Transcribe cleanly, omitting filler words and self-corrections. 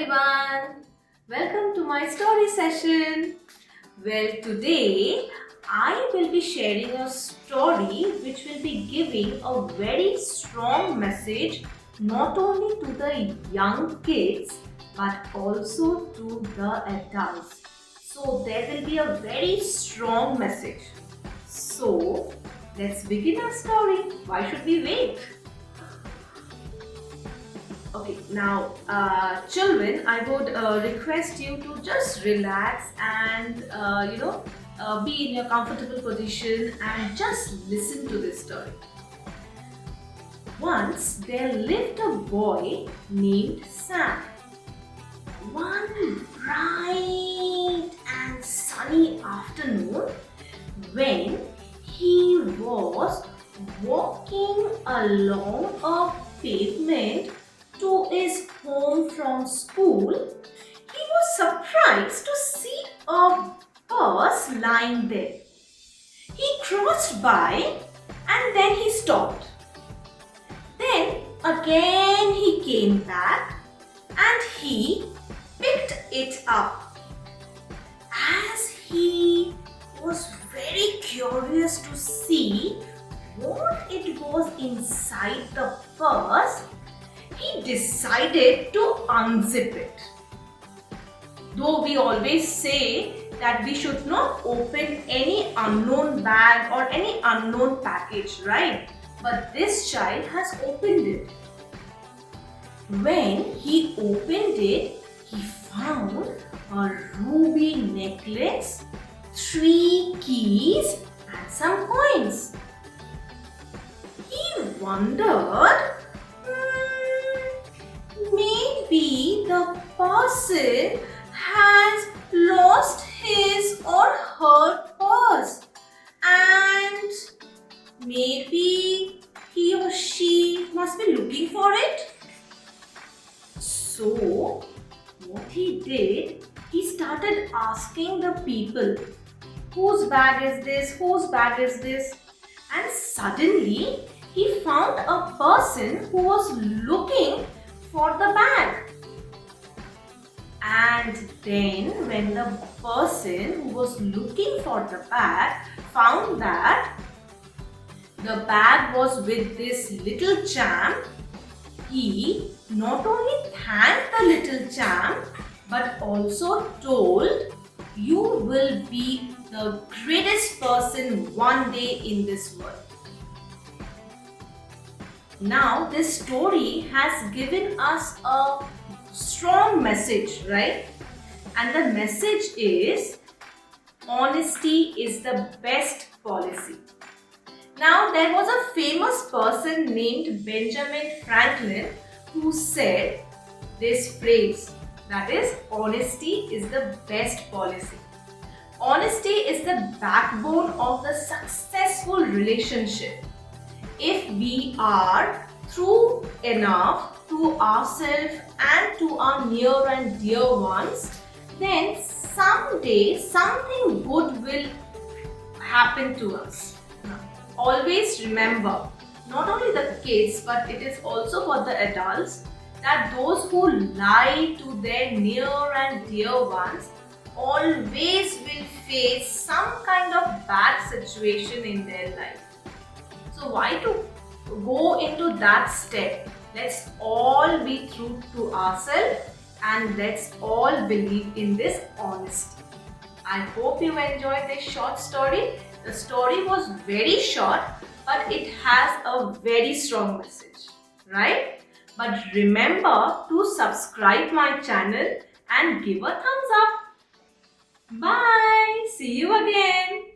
everyone, welcome to my story session. Well, today I will be sharing a story which will be giving a very strong message not only to the young kids but also to the adults. So, there will be a very strong message. So, let's begin our story. Why should we wait? Okay, now children, I would request you to just relax and be in your comfortable position and just listen to this story. Once there lived a boy named Sam. One bright and sunny afternoon, when he was walking along a pavement to his home from school, he was surprised to see a bus lying there. He crossed by and then he stopped. Then again he came back and he picked it up. As he was very curious to see what it was inside the bus, he decided to unzip it. Though we always say that we should not open any unknown bag or any unknown package, right? But this child has opened it. When he opened it, he found a ruby necklace, 3 keys and some coins. He wondered, maybe the person has lost his or her purse and maybe he or she must be looking for it. So, what he did, he started asking the people, whose bag is this, whose bag is this? And suddenly, he found a person who was looking for the bag. And then when the person who was looking for the bag found that the bag was with this little champ, he not only thanked the little champ but also told, you will be the greatest person one day in this world. Now, this story has given us a strong message, right? And the message is, honesty is the best policy. Now, there was a famous person named Benjamin Franklin who said this phrase, that is, honesty is the best policy. Honesty is the backbone of the successful relationship. If we are true enough to ourselves and to our near and dear ones, then someday something good will happen to us. Now, always remember, not only the kids but it is also for the adults, that those who lie to their near and dear ones always will face some kind of bad situation in their life. So why to go into that step? Let's all be true to ourselves and let's all believe in this honesty. I hope you enjoyed this short story. The story was very short but it has a very strong message, right? But remember to subscribe my channel and give a thumbs up. Bye. See you again.